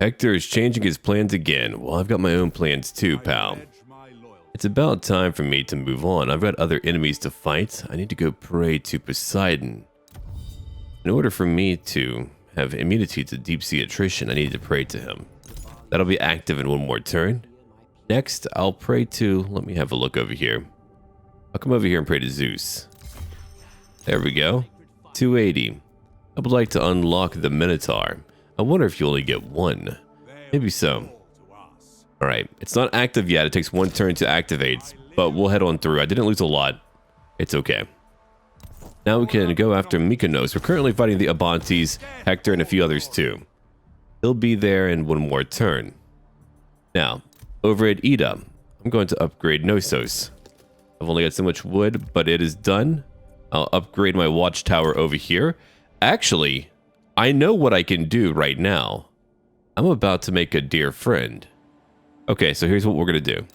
Hector is changing his plans again. Well, I've got my own plans too, pal. It's about time for me to move on. I've got other enemies to fight. I need to go pray to Poseidon. In order for me to have immunity to deep sea attrition, I need to pray to him. That'll be active in one more turn. Next, I'll pray to... Let me have a look over here. I'll come over here and pray to Zeus. There we go. 280. I would like to unlock the Minotaur. I wonder if you only get one. Maybe so. Alright, it's not active yet. It takes one turn to activate, but we'll head on through. I didn't lose a lot. It's okay. Now we can go after Mykonos. We're currently fighting the Abantes, Hector, and a few others too. He'll be there in one more turn. Now, over at Ida, I'm going to upgrade Knossos. I've only got so much wood, but it is done. I'll upgrade my watchtower over here. Actually, I know what I can do right now. I'm about to make a dear friend. Okay, so here's what we're going to do.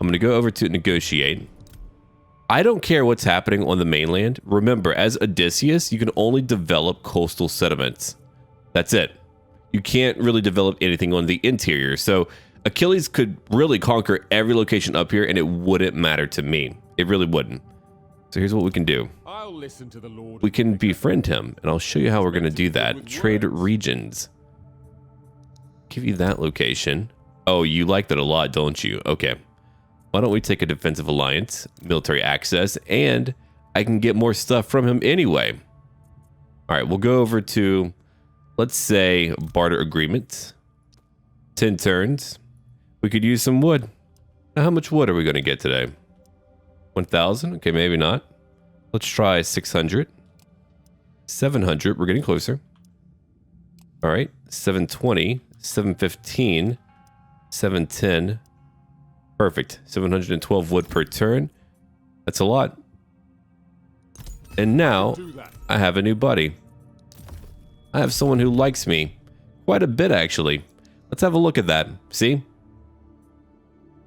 I'm going to go over to negotiate. I don't care what's happening on the mainland. Remember, as Odysseus, you can only develop coastal settlements. That's it. You can't really develop anything on the interior. So Achilles could really conquer every location up here and it wouldn't matter to me. It really wouldn't. So here's what we can do. I'll listen to the Lord. We can befriend him, and I'll show you how we're going to do that. Trade regions. Give you that location. Oh, you like that a lot, don't you? Okay. Why don't we take a defensive alliance, military access, and I can get more stuff from him anyway. All right, we'll go over to, let's say, barter agreement. 10 turns. We could use some wood. Now, how much wood are we going to get today? 1,000? Okay, maybe not. Let's try 600. 700. We're getting closer. All right. 720. 715. 710. Perfect. 712 wood per turn. That's a lot. And now I have a new buddy. I have someone who likes me. Quite a bit, actually. Let's have a look at that. See?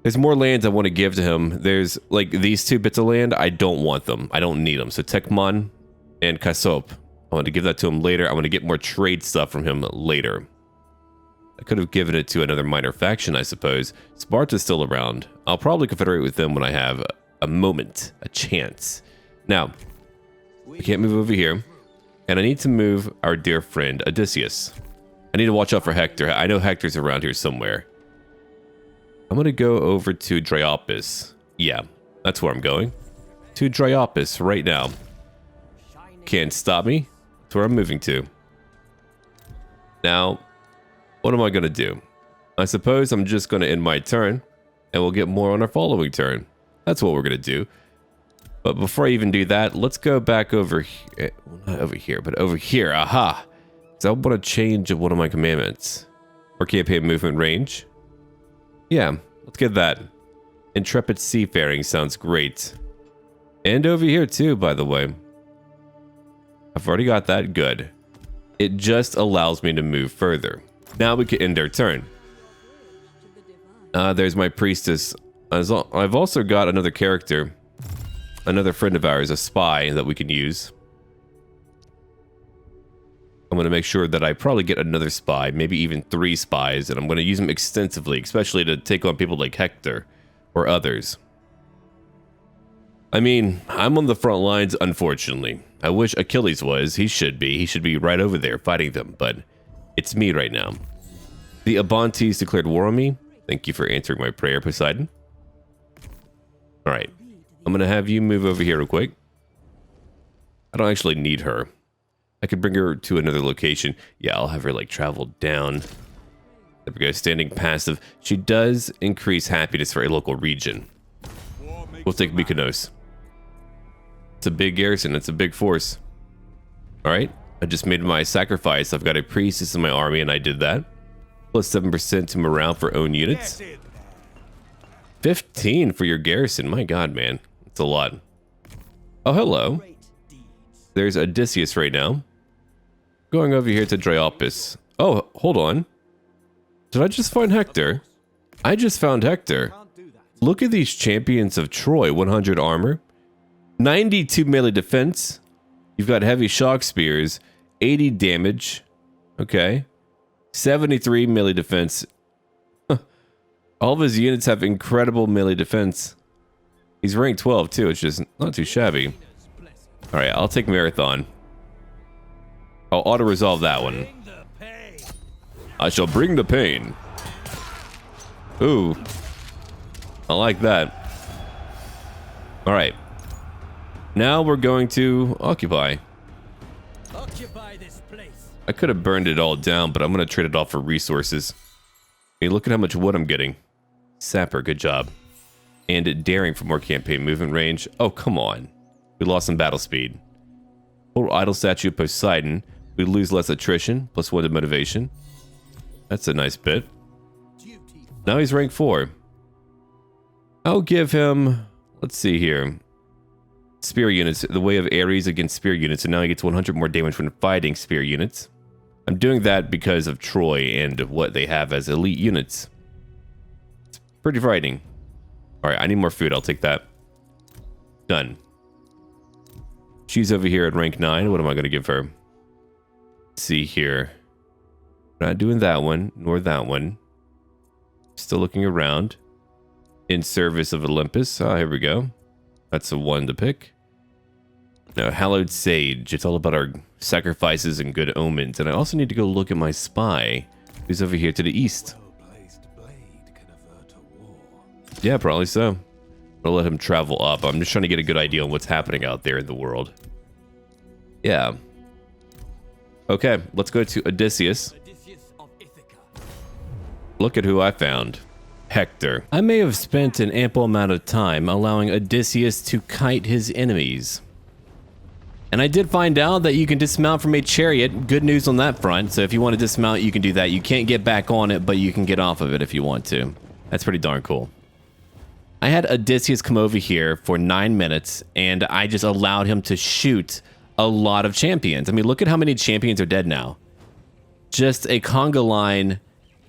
There's more lands I want to give to him. There's, like, these 2 bits of land. I don't want them. I don't need them. So Tekmon and Kasop. I want to give that to him later. I want to get more trade stuff from him later. I could have given it to another minor faction, I suppose. Sparta's still around. I'll probably confederate with them when I have a moment, a chance. Now, we can't move over here. And I need to move our dear friend, Odysseus. I need to watch out for Hector. I know Hector's around here somewhere. I'm going to go over to Dryopis. Yeah, that's where I'm going. To Dryopis right now. Can't stop me. That's where I'm moving to. Now, what am I going to do? I suppose I'm just going to end my turn, and we'll get more on our following turn. That's what we're going to do. But before I even do that, let's go back over here. Well, not over here, but over here. Aha! So I want to change one of my commandments. Or campaign movement range. Yeah, let's get that. Intrepid seafaring sounds great. And over here too, by the way. I've already got that. Good. It just allows me to move further. Now we can end our turn. There's my priestess. I've also got another character. Another friend of ours, a spy that we can use. I'm going to make sure that I probably get another spy, maybe even 3 spies, and I'm going to use them extensively, especially to take on people like Hector or others. I mean, I'm on the front lines, unfortunately. I wish Achilles was. He should be. He should be right over there fighting them, but it's me right now. The Abantes declared war on me. Thank you for answering my prayer, Poseidon. All right. I'm going to have you move over here real quick. I don't actually need her. I could bring her to another location. Yeah, I'll have her, like, travel down. There we go. Standing passive. She does increase happiness for a local region. We'll take Mykonos. It's a big garrison. It's a big force. All right. I just made my sacrifice. I've got a priestess in my army, and I did that. Plus 7% to morale for own units. 15 for your garrison. My God, man. It's a lot. Oh, hello. There's Odysseus right now. Going over here to Dryopis. Oh, hold on. Did I just find Hector? I just found Hector. Look at these champions of Troy. 100 armor. 92 melee defense. You've got heavy shock spears. 80 damage. Okay. 73 melee defense. All of his units have incredible melee defense. He's rank 12 too, which is not too shabby. Alright, I'll take Marathon. I'll auto-resolve that one. I shall bring the pain. Ooh. I like that. Alright. Now we're going to occupy. Occupy this place. I could have burned it all down, but I'm going to trade it off for resources. Hey, look at how much wood I'm getting. Sapper, good job. And daring for more campaign movement range. Oh, come on. We lost some battle speed. Total idle statue of Poseidon. We lose less attrition, plus 1 to motivation. That's a nice bit. Now he's rank 4. I'll give him, let's see here. Spear units, the way of Ares against spear units, and now he gets 100 more damage when fighting spear units. I'm doing that because of Troy and what they have as elite units. It's pretty frightening. Alright, I need more food, I'll take that. Done. She's over here at rank 9, what am I going to give her? Let's see here. Not doing that one, nor that one. Still looking around. In service of Olympus. Ah, here we go. That's a one to pick. Now, Hallowed Sage. It's all about our sacrifices and good omens. And I also need to go look at my spy, who's over here to the east. Yeah, probably so. I'll let him travel up. I'm just trying to get a good idea on what's happening out there in the world. Yeah. Okay, let's go to Odysseus. Look at who I found. Hector. I may have spent an ample amount of time allowing Odysseus to kite his enemies. And I did find out that you can dismount from a chariot. Good news on that front. So if you want to dismount, you can do that. You can't get back on it, but you can get off of it if you want to. That's pretty darn cool. I had Odysseus come over here for 9 minutes, and I just allowed him to shoot a lot of champions. I mean, look at how many champions are dead now. Just a conga line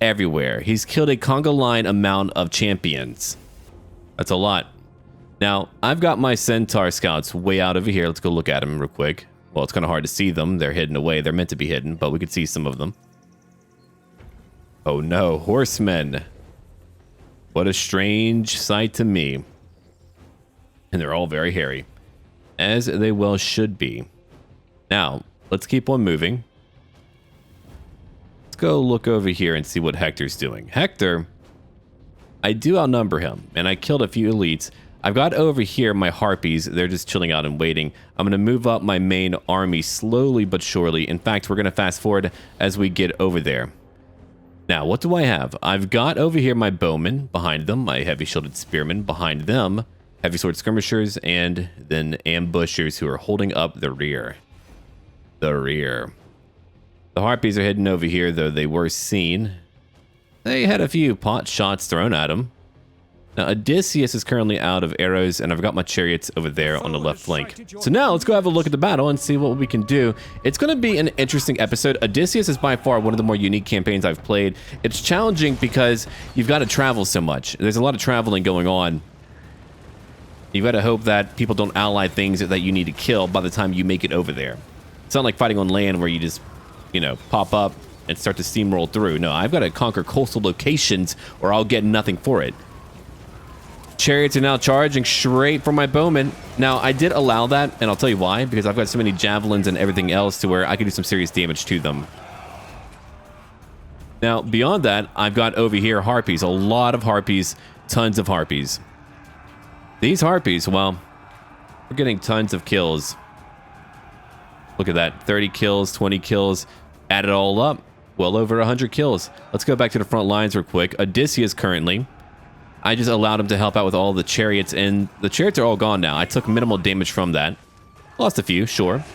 everywhere. He's killed a conga line amount of champions. That's a lot. Now, I've got my centaur scouts way out over here. Let's go look at them real quick. Well, it's kind of hard to see them. They're hidden away. They're meant to be hidden, but we could see some of them. Oh no, horsemen. What a strange sight to me. And they're all very hairy, as they well should be. Now, let's keep on moving. Let's go look over here and see what Hector's doing. Hector, I do outnumber him, and I killed a few elites. I've got over here my harpies. They're just chilling out and waiting. I'm going to move up my main army slowly but surely. In fact, we're going to fast forward as we get over there. Now, what do I have? I've got over here my bowmen behind them, my heavy shielded spearmen behind them, heavy sword skirmishers, and then ambushers who are holding up the rear. The rear. The harpies are heading over here, though they were seen. They had a few pot shots thrown at them. Now, Odysseus is currently out of arrows, and I've got my chariots over there on the left flank. So now, let's go have a look at the battle and see what we can do. It's going to be an interesting episode. Odysseus is by far one of the more unique campaigns I've played. It's challenging because you've got to travel so much. There's a lot of traveling going on. You've got to hope that people don't ally things that you need to kill by the time you make it over there. It's not like fighting on land where you just, you know, pop up and start to steamroll through. No, I've got to conquer coastal locations or I'll get nothing for it. Chariots are now charging straight for my bowmen. Now, I did allow that, and I'll tell you why. Because I've got so many javelins and everything else to where I can do some serious damage to them. Now, beyond that, I've got over here harpies. A lot of harpies. Tons of harpies. These harpies, well, we're getting tons of kills. Look at that. 30 kills, 20 kills. Add it all up. Well over 100 kills. Let's go back to the front lines real quick. Odysseus currently. I just allowed him to help out with all the chariots, and the chariots are all gone now. I took minimal damage from that. Lost a few, sure.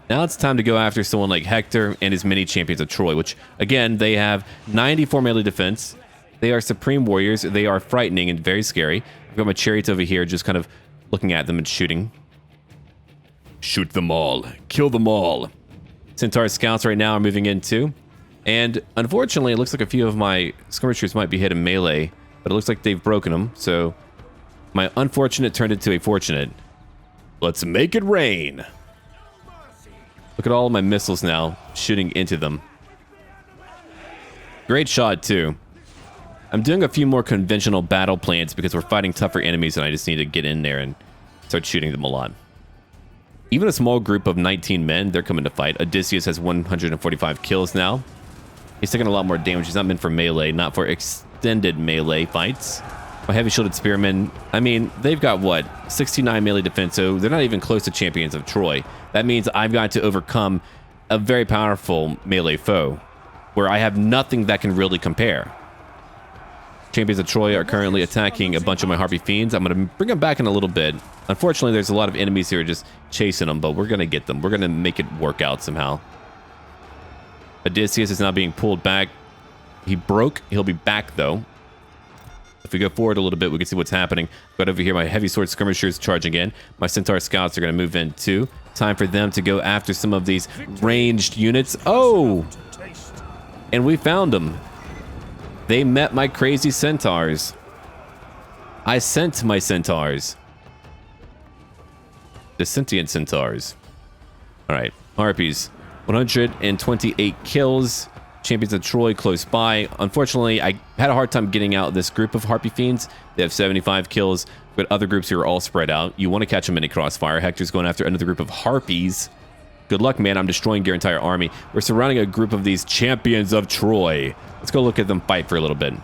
Now it's time to go after someone like Hector and his mini champions of Troy, which, again, they have 94 melee defense. They are supreme warriors. They are frightening and very scary. I've got my chariots over here just kind of looking at them and shooting. Shoot them all. Kill them all. Centaur scouts right now are moving in too. And unfortunately, it looks like a few of my skirmishers might be hit in melee, but it looks like they've broken them. So my unfortunate turned into a fortunate. Let's make it rain. Look at all of my missiles now shooting into them. Great shot, too. I'm doing a few more conventional battle plans because we're fighting tougher enemies and I just need to get in there and start shooting them a lot. Even a small group of 19 men, they're coming to fight. Odysseus has 145 kills now. He's taking a lot more damage. He's not meant for melee, not for extended melee fights. My heavy shielded spearmen, I mean, they've got what? 69 melee defense, so they're not even close to champions of Troy. That means I've got to overcome a very powerful melee foe where I have nothing that can really compare. Champions of Troy are currently attacking a bunch of my Harpy Fiends. I'm going to bring them back in a little bit. Unfortunately, there's a lot of enemies here just chasing them, but we're going to get them. We're going to make it work out somehow. Odysseus is now being pulled back. He broke. He'll be back, though. If we go forward a little bit, we can see what's happening. Got over here my heavy sword skirmishers charging in. My centaur scouts are going to move in, too. Time for them to go after some of these ranged units. Oh! And we found them. They met my crazy centaurs. I sent my centaurs. The sentient centaurs. Alright, Harpies. 128 kills. Champions of Troy close by. Unfortunately, I had a hard time getting out this group of Harpy Fiends. They have 75 kills, but other groups here are all spread out. You want to catch them in a crossfire. Hector's going after another group of Harpies. Good luck, man. I'm destroying your entire army. We're surrounding a group of these champions of Troy. Let's go look at them fight for a little bit.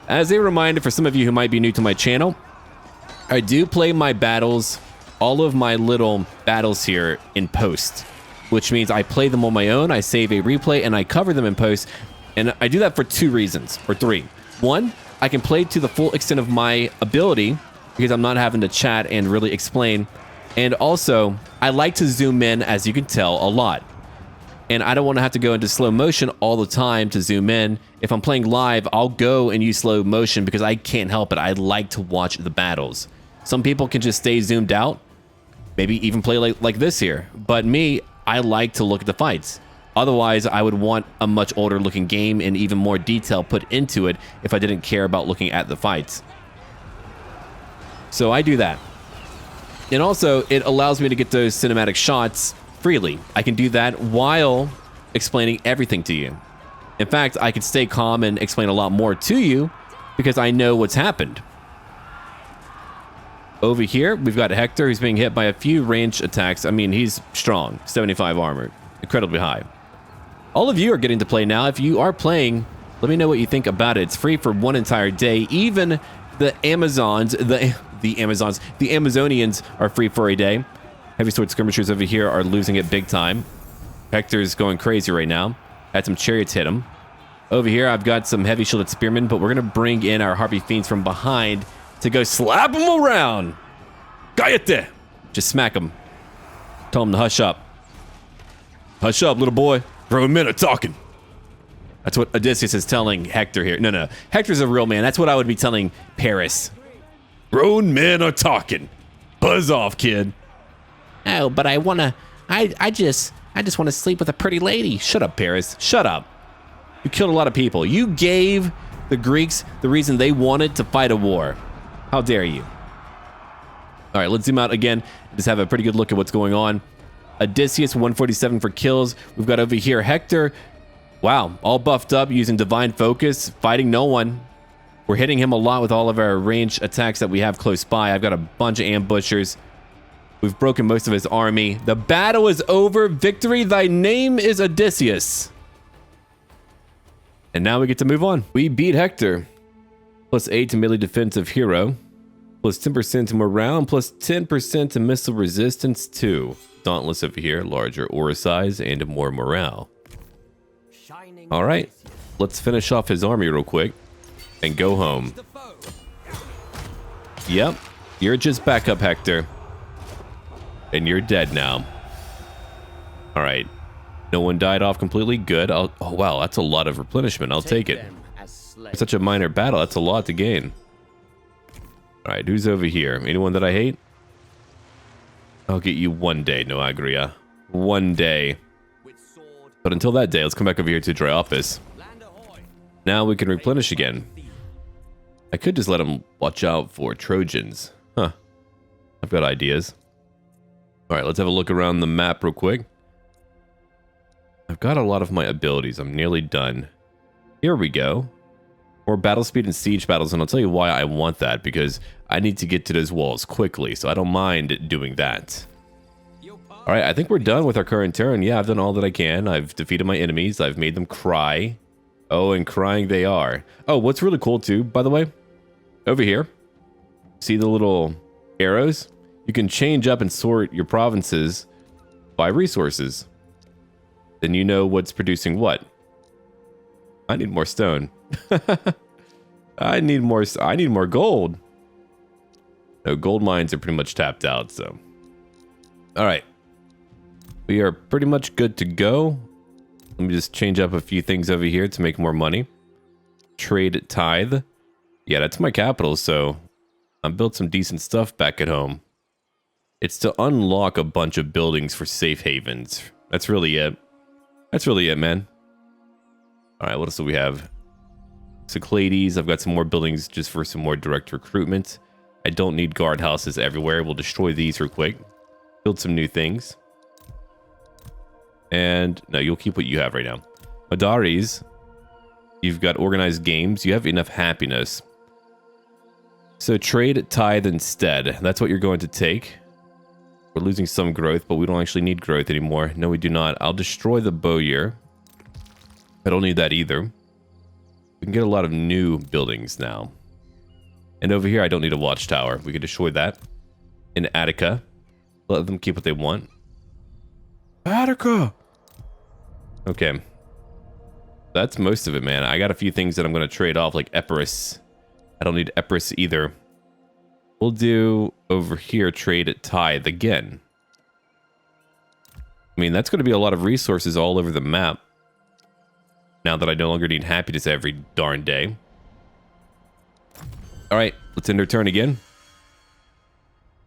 As a reminder for some of you who might be new to my channel, I do play my battles, all of my little battles here in post, which means I play them on my own, I save a replay, and I cover them in post. And I do that for 2 reasons, or 3. 1, I can play to the full extent of my ability because I'm not having to chat and really explain. And also, I like to zoom in, as you can tell, a lot. And I don't want to have to go into slow motion all the time to zoom in. If I'm playing live, I'll go and use slow motion because I can't help it. I like to watch the battles. Some people can just stay zoomed out, maybe even play like this here. But me, I like to look at the fights. Otherwise, I would want a much older looking game and even more detail put into it if I didn't care about looking at the fights. So I do that. And also, it allows me to get those cinematic shots freely. I can do that while explaining everything to you. In fact, I could stay calm and explain a lot more to you because I know what's happened. Over here, we've got Hector, who's being hit by a few ranged attacks. I mean, he's strong, 75 armor, incredibly high. All of you are getting to play now. If you are playing, let me know what you think about it. It's free for 1 entire day. Even the Amazons, the Amazonians are free for a day. Heavy sword skirmishers over here are losing it big time. Hector's going crazy right now. Had some chariots hit him. Over here, I've got some heavy shielded spearmen, but we're going to bring in our Harpy Fiends from behind to go slap them around. Cállate! Just smack them. Tell them to hush up. Hush up, little boy. Grown men are talking. That's what Odysseus is telling Hector here. No. Hector's a real man. That's what I would be telling Paris. Grown men are talking. Buzz off, kid. Oh, but I just want to sleep with a pretty lady. Shut up, Paris. Shut up. You killed a lot of people. You gave the Greeks the reason they wanted to fight a war. How dare you? All right, let's zoom out again. Just have a pretty good look at what's going on. Odysseus, 147 for kills. We've got over here Hector. Wow, all buffed up using divine focus, fighting no one. We're hitting him a lot with all of our ranged attacks that we have close by. I've got a bunch of ambushers. We've broken most of his army. The battle is over. Victory, thy name is Odysseus. And now we get to move on. We beat Hector. Plus 8 to melee defense of hero. Plus 10% to morale. And plus 10% to missile resistance too. Dauntless over here. Larger aura size and more morale. All right. Let's finish off his army real quick. And go home. Yep. You're just back up, Hector. And you're dead now. All right. No one died off completely. Good. Oh, wow. That's a lot of replenishment. I'll take it. For such a minor battle, that's a lot to gain. All right. Who's over here? Anyone that I hate? I'll get you one day, no Agria. One day. But until that day, let's come back over here to Dryophis. Now we can replenish again. I could just let him watch out for Trojans. Huh. I've got ideas. All right, let's have a look around the map real quick. I've got a lot of my abilities. I'm nearly done. Here we go. More battle speed and siege battles, and I'll tell you why I want that, because I need to get to those walls quickly, so I don't mind doing that. Alright, I think we're done with our current turn. Yeah, I've done all that I can. I've defeated my enemies. I've made them cry. Oh, and crying they are. Oh, what's really cool too, by the way, over here, see the little arrows? You can change up and sort your provinces by resources. Then you know what's producing what. I need more stone. I need more gold. No, gold mines are pretty much tapped out, so. Alright. We are pretty much good to go. Let me just change up a few things over here to make more money. Trade tithe. Yeah, that's my capital, so I built some decent stuff back at home. It's to unlock a bunch of buildings for safe havens. That's really it. That's really it, man. Alright, what else do we have? Cyclades. I've got some more buildings just for some more direct recruitment. I don't need guardhouses everywhere. We'll destroy these real quick. Build some new things. And no, you'll keep what you have right now. Madaris. You've got organized games. You have enough happiness. So trade tithe instead. That's what you're going to take. We're losing some growth, but we don't actually need growth anymore. No, we do not. I'll destroy the bowyer. I don't need that either. We can get a lot of new buildings now. And over here, I don't need a watchtower. We can destroy that. In Attica. Let them keep what they want. Attica! Okay. That's most of it, man. I got a few things that I'm going to trade off, like Epirus. I don't need Epirus either. We'll do over here, trade tithe again. I mean, that's going to be a lot of resources all over the map. Now that I no longer need happiness every darn day. Alright, let's end our turn again.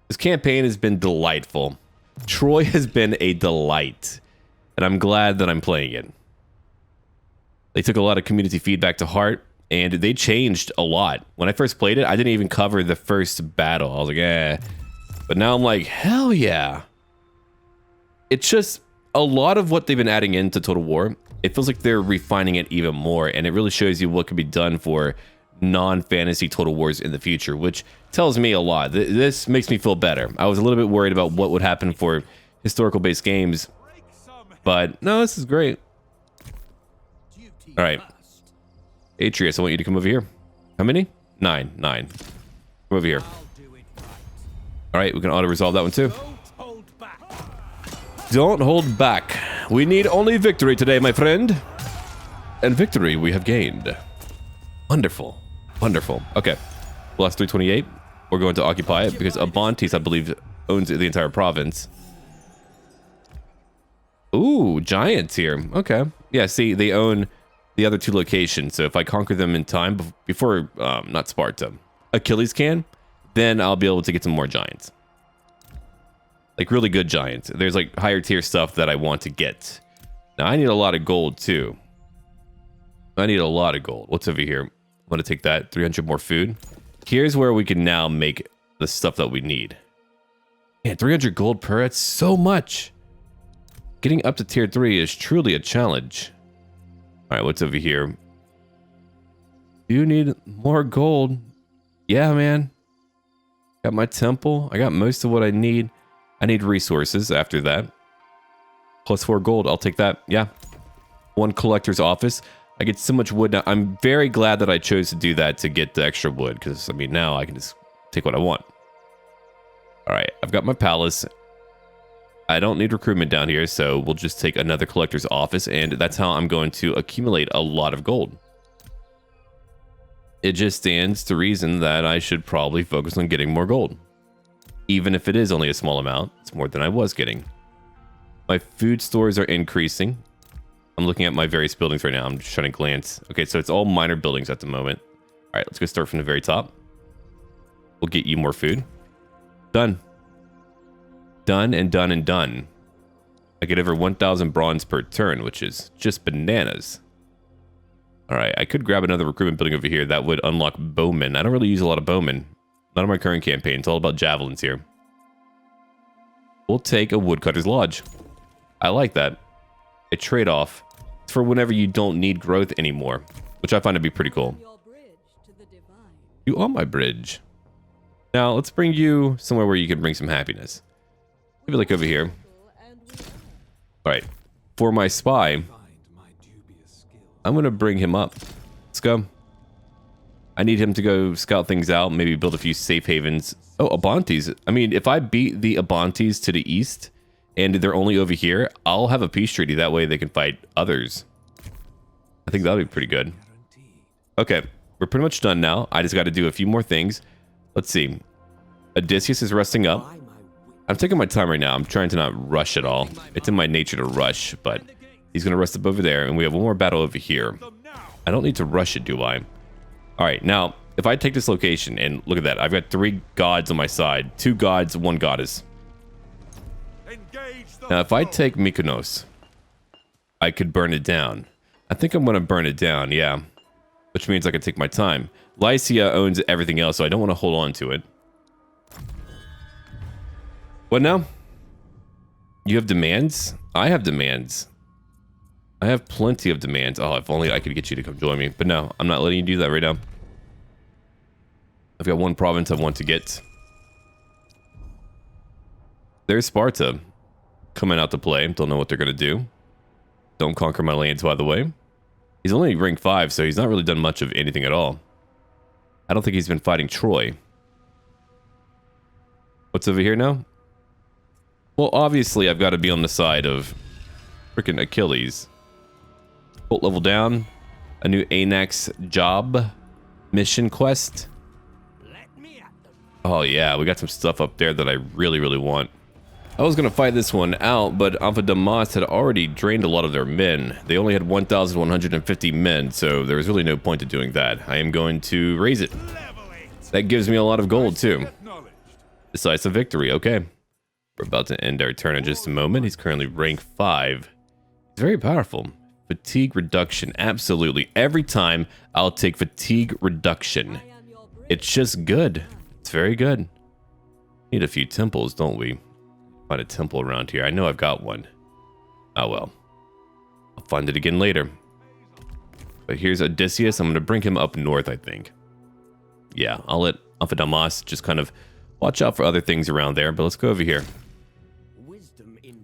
This campaign has been delightful. Troy has been a delight. And I'm glad that I'm playing it. They took a lot of community feedback to heart. And they changed a lot. When I first played it, I didn't even cover the first battle. I was like, eh. But now I'm like, hell yeah. It's just a lot of what they've been adding into Total War. It feels like they're refining it even more. And it really shows you what could be done for non-fantasy Total Wars in the future. Which tells me a lot. This makes me feel better. I was a little bit worried about what would happen for historical-based games. But no, this is great. Alright. Atreus, I want you to come over here. How many? 9. Come over here. Alright, we can auto-resolve that one too. Don't hold back. We need only victory today, my friend. And victory we have gained. Wonderful. Wonderful. Okay. Plus 328. We're going to occupy it because Abantes, I believe, owns the entire province. Ooh, giants here. Okay. Yeah, see, they own the other two locations. So if I conquer them in time before, not Sparta, Achilles can, then I'll be able to get some more giants. Like really good giants. There's like higher tier stuff that I want to get. Now I need a lot of gold too. I need a lot of gold. What's over here? I'm going to take that. 300 more food. Here's where we can now make the stuff that we need. Man, 300 gold per, that's so much. Getting up to tier 3 is truly a challenge. Alright, what's over here? You need more gold. Yeah, man. Got my temple. I got most of what I need. I need resources after that. Plus 4 gold. I'll take that. Yeah. 1 collector's office. I get so much wood now. I'm very glad that I chose to do that to get the extra wood. Because, I mean, now I can just take what I want. Alright, I've got my palace. I don't need recruitment down here, so we'll just take another collector's office, and that's how I'm going to accumulate a lot of gold. It just stands to reason that I should probably focus on getting more gold. Even if it is only a small amount, it's more than I was getting. My food stores are increasing. I'm looking at my various buildings right now. I'm just trying to glance. Okay, so it's all minor buildings at the moment. All right, let's go start from the very top. We'll get you more food. Done. Done and done and done. I get over 1,000 bronze per turn, which is just bananas. Alright, I could grab another recruitment building over here. That would unlock bowmen. I don't really use a lot of bowmen. Not in my current campaign. It's all about javelins here. We'll take a woodcutter's lodge. I like that. A trade-off. It's for whenever you don't need growth anymore. which I find to be pretty cool. Your bridge to the divine. You are my bridge. Now, let's bring you somewhere where you can bring some happiness. Maybe like over here. And we are. All right. For my spy, I'm going to bring him up. Let's go. I need him to go scout things out, maybe build a few safe havens. Oh, Abantes. I mean, if I beat the Abantes to the east and they're only over here, I'll have a peace treaty. That way they can fight others. I think that'll be pretty good. Okay, we're pretty much done now. I just got to do a few more things. Let's see. Odysseus is resting up. I'm taking my time right now. I'm trying to not rush at all. It's in my nature to rush, but he's going to rest up over there, and we have one more battle over here. I don't need to rush it, do I? All right, now, if I take this location, and look at that. I've got 3 gods on my side. 2 gods, 1 goddess. Now, if I take Mykonos, I could burn it down. I think I'm going to burn it down, yeah. Which means I can take my time. Lycia owns everything else, so I don't want to hold on to it. What now? You have demands? I have demands. I have plenty of demands. Oh, if only I could get you to come join me. But no, I'm not letting you do that right now. I've got 1 province I want to get. There's Sparta coming out to play. Don't know what they're going to do. Don't conquer my lands, by the way. He's only rank 5, so he's not really done much of anything at all. I don't think he's been fighting Troy. What's over here now? Well, obviously, I've got to be on the side of freaking Achilles. Cult level down. A new Anax job. Mission quest. Oh, yeah. We got some stuff up there that I really, really want. I was going to fight this one out, but Alpha Damas had already drained a lot of their men. They only had 1,150 men, so there was really no point to doing that. I am going to raise it. That gives me a lot of gold, too. Decisive victory. Okay. We're about to end our turn in just a moment. He's currently rank 5. He's very powerful. Fatigue reduction. Absolutely. Every time I'll take fatigue reduction. It's just good. It's very good. Need a few temples, don't we? Find a temple around here. I know I've got one. Oh well. I'll find it again later. But here's Odysseus. I'm going to bring him up north, I think. Yeah, I'll let Alpha Damas just kind of watch out for other things around there. But let's go over here.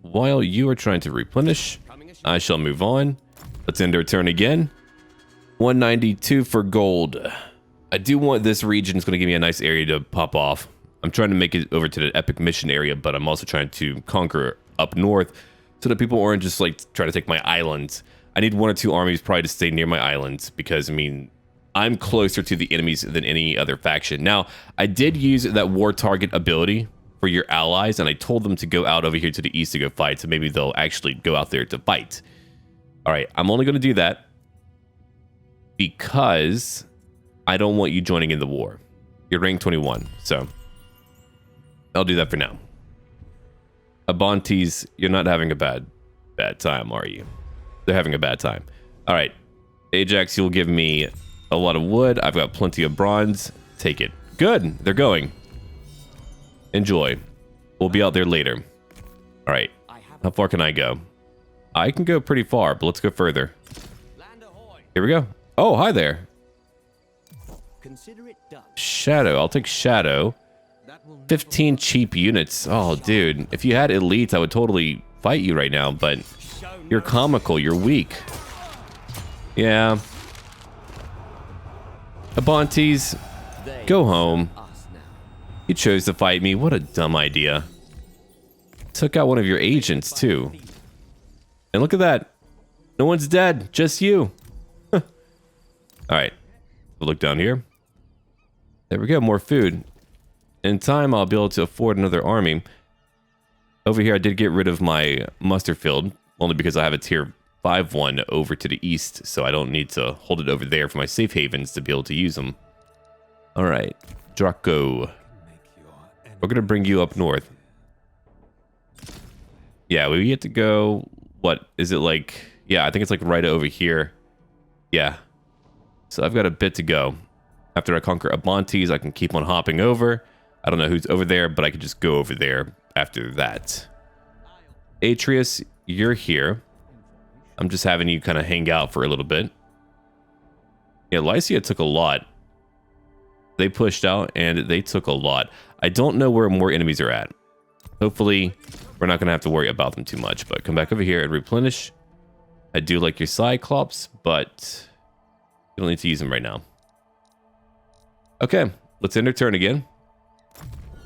While you are trying to replenish, I shall move on. Let's end our turn again. 192 for gold. I do want this region. It's going to give me a nice area to pop off. I'm trying to make it over to the epic mission area, but I'm also trying to conquer up north so that people aren't just like trying to take my islands. I need 1 or 2 armies probably to stay near my islands because, I mean, I'm closer to the enemies than any other faction. Now, I did use that war target ability for your allies, and I told them to go out over here to the east to go fight, so maybe they'll actually go out there to fight. All right, I'm only going to do that because I don't want you joining in the war. You're rank 21, so I'll do that for now. Abantes, you're not having a bad time, are you? They're having a bad time. All right, Ajax, you'll give me a lot of wood. I've got plenty of bronze. Take it. Good, they're going. Enjoy. We'll be out there later. All right, how far can I go? I can go pretty far, but let's go further. Here we go. Oh, hi there. Consider it done. Shadow, I'll take Shadow. 15 cheap units. Oh, dude. If you had elites, I would totally fight you right now, but you're comical. You're weak. Yeah. Abantes, go home. You chose to fight me. What a dumb idea. Took out one of your agents, too. And look at that. No one's dead. Just you. All right. We'll look down here. There we go. More food. In time, I'll be able to afford another army. Over here, I did get rid of my muster field, only because I have a tier 5 one over to the east, so I don't need to hold it over there for my safe havens to be able to use them. All right, Draco. We're going to bring you up north. Yeah, we get to go, what, is it like, yeah, I think it's like right over here. Yeah, so I've got a bit to go. After I conquer Abantes, I can keep on hopping over. I don't know who's over there, but I could just go over there after that. Atreus, you're here. I'm just having you kind of hang out for a little bit. Yeah, Lycia took a lot. They pushed out and they took a lot. I don't know where more enemies are at. Hopefully, we're not going to have to worry about them too much. But come back over here and replenish. I do like your Cyclops, but you don't need to use them right now. Okay, let's end our turn again.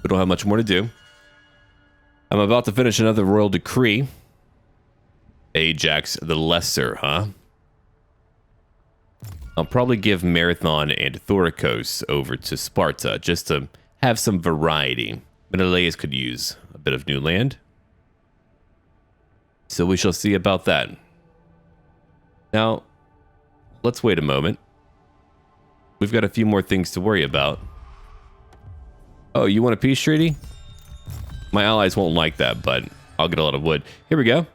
We don't have much more to do. I'm about to finish another royal decree. Ajax the Lesser, huh? I'll probably give Marathon and Thoricos over to Sparta just to have some variety. Menelaus could use a bit of new land. So we shall see about that. Now, let's wait a moment. We've got a few more things to worry about. Oh, you want a peace treaty? My allies won't like that, but I'll get a lot of wood. Here we go.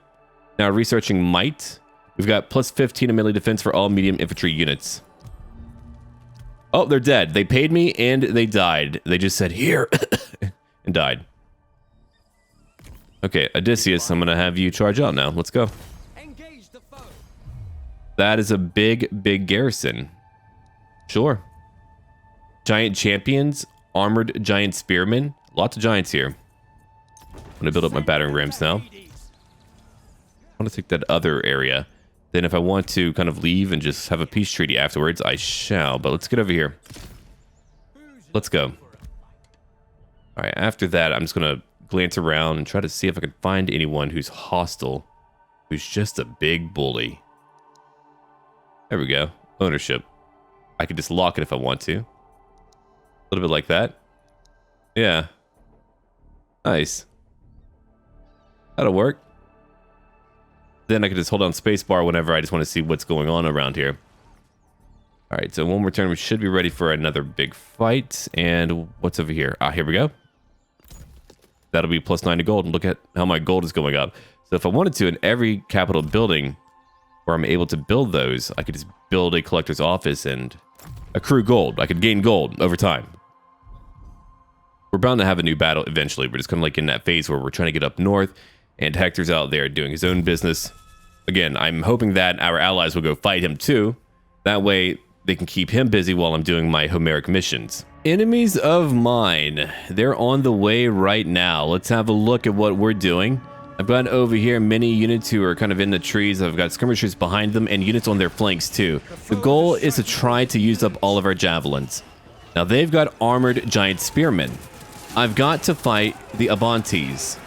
Now, researching might. We've got plus 15 in melee defense for all medium infantry units. Oh, they're dead. They paid me and they died. They just said, here, and died. Okay, Odysseus, I'm going to have you charge out now. Let's go. Engage the foe. That is a big, big garrison. Sure. Giant champions, armored giant spearmen. Lots of giants here. I'm going to build up my battering rams now. I want to take that other area. Then if I want to kind of leave and just have a peace treaty afterwards, I shall. But let's get over here. Let's go. All right, after that, I'm just going to glance around and try to see if I can find anyone who's hostile, who's just a big bully. There we go. Ownership. I could just lock it if I want to. A little bit like that. Yeah. Nice. That'll work. Then I can just hold down spacebar whenever I just want to see what's going on around here. All right, so one more turn, we should be ready for another big fight. And what's over here? Ah, here we go. That'll be plus 9 to gold. And look at how my gold is going up. So if I wanted to, in every capital building where I'm able to build those, I could just build a collector's office and accrue gold. I could gain gold over time. We're bound to have a new battle eventually. We're just kind of like in that phase where we're trying to get up north. And Hector's out there doing his own business. Again, I'm hoping that our allies will go fight him too. That way, they can keep him busy while I'm doing my Homeric missions. Enemies of mine. They're on the way right now. Let's have a look at what we're doing. I've got over here many units who are kind of in the trees. I've got skirmishers behind them and units on their flanks too. The goal is to try to use up all of our javelins. Now, they've got armored giant spearmen. I've got to fight the Abantes.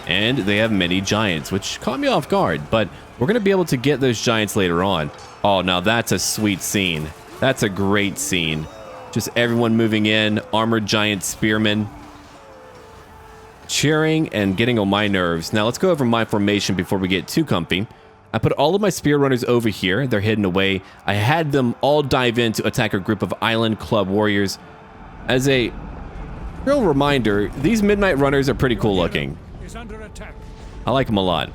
And they have many giants, which caught me off guard, but we're going to be able to get those giants later on. Oh, now that's a sweet scene. That's a great scene. Just everyone moving in, armored giant spearmen, cheering and getting on my nerves. Now let's go over my formation before we get too comfy. I put all of my spear runners over here. They're hidden away. I had them all dive in to attack a group of island club warriors. As a real reminder, these midnight runners are pretty cool looking. Under attack. I like them a lot.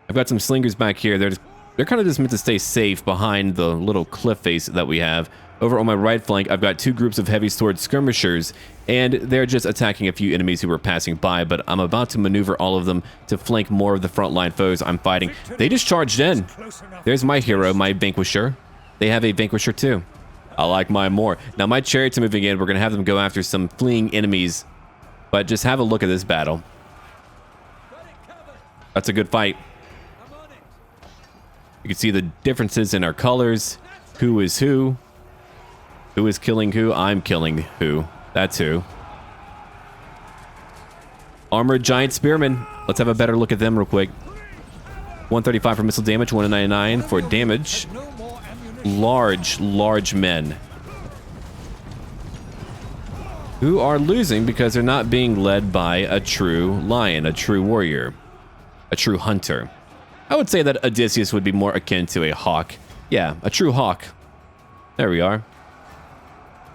I've got some slingers back here. They're kind of just meant to stay safe behind the little cliff face that we have. Over on my right flank, I've got two groups of heavy sword skirmishers, and they're just attacking a few enemies who were passing by, but I'm about to maneuver all of them to flank more of the frontline foes I'm fighting. They just charged in. There's my hero, my vanquisher. They have a vanquisher too. I like mine more. Now my chariots are moving in. We're going to have them go after some fleeing enemies. But just have a look at this battle. That's a good fight. You can see the differences in our colors. Who is who? Who is killing who? I'm killing who. That's who. Armored giant spearmen. Let's have a better look at them real quick. 135 for missile damage, 199 for damage. Large men. Who are losing because they're not being led by a true lion, a true warrior, a true hunter. I would say that Odysseus would be more akin to a hawk. Yeah, a true hawk. There we are.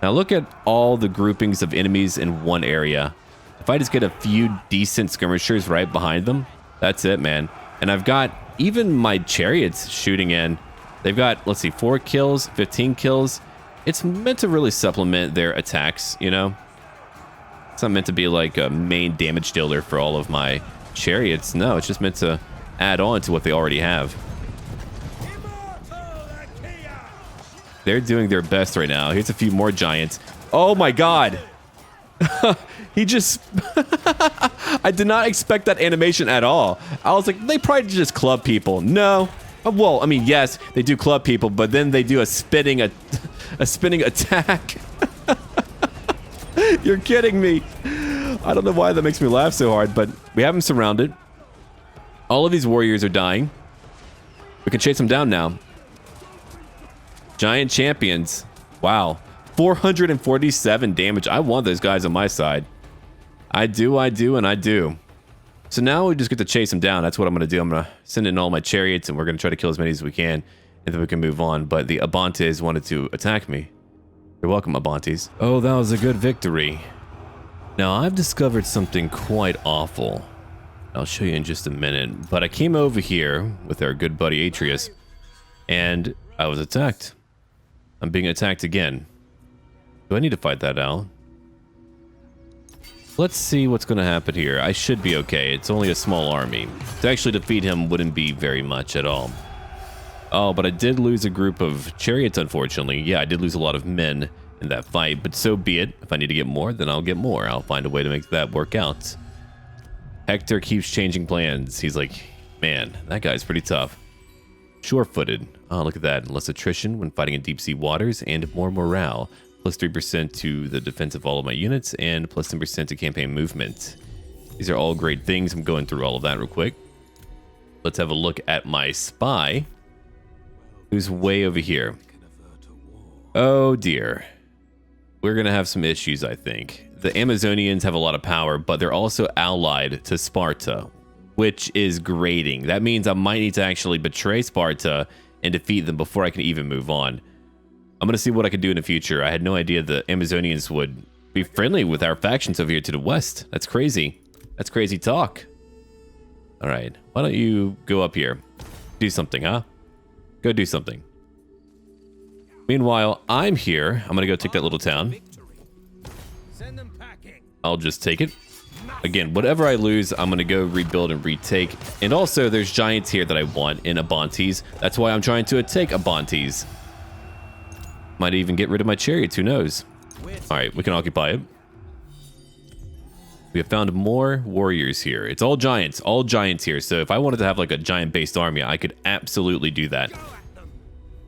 Now look at all the groupings of enemies in one area. If I just get a few decent skirmishers right behind them, that's it, man. And I've got even my chariots shooting in. They've got, let's see, 4 kills, 15 kills. It's meant to really supplement their attacks, you know? It's not meant to be like a main damage dealer for all of my chariots. No, it's just meant to add on to what they already have. They're doing their best right now. Here's a few more giants. Oh my god. He just... I did not expect that animation at all. I was like, they probably just club people. No. Well, I mean, yes, they do club people, but then they do a spinning attack. You're kidding me. I don't know why that makes me laugh so hard, but we have them surrounded. All of these warriors are dying. We can chase them down now. Giant champions. Wow. 447 damage. I want those guys on my side. I do, and I do. So now we just get to chase them down. That's what I'm going to do. I'm going to send in all my chariots, and we're going to try to kill as many as we can, and then we can move on. But the Abantes wanted to attack me. You're welcome, Abantes. Oh, that was a good victory. Now, I've discovered something quite awful. I'll show you in just a minute. But I came over here with our good buddy Atreus, and I was attacked. I'm being attacked again. Do I need to fight that out? Let's see what's going to happen here. I should be okay. It's only a small army. To actually defeat him wouldn't be very much at all. Oh, but I did lose a group of chariots, unfortunately. Yeah, I did lose a lot of men in that fight, but so be it. If I need to get more, then I'll get more. I'll find a way to make that work out. Hector keeps changing plans. He's like, man, that guy's pretty tough. Sure-footed. Oh, look at that. Less attrition when fighting in deep-sea waters and more morale. Plus 3% to the defense of all of my units and plus 10% to campaign movement. These are all great things. I'm going through all of that real quick. Let's have a look at my spy, who's way over here. Oh dear. We're going to have some issues, I think. The Amazonians have a lot of power, but they're also allied to Sparta, which is grating. That means I might need to actually betray Sparta and defeat them before I can even move on. I'm going to see what I can do in the future. I had no idea the Amazonians would be friendly with our factions over here to the west. That's crazy. That's crazy talk. All right. Why don't you go up here? Do something, huh? Go do something. Meanwhile, I'm here. I'm going to go take that little town. Send them packing. I'll just take it. Again, whatever I lose, I'm going to go rebuild and retake. And also, there's giants here that I want in Abantes. That's why I'm trying to take Abantes. Might even get rid of my chariots, who knows? Alright, we can occupy it. We have found more warriors here. It's all giants here. So if I wanted to have like a giant-based army, I could absolutely do that.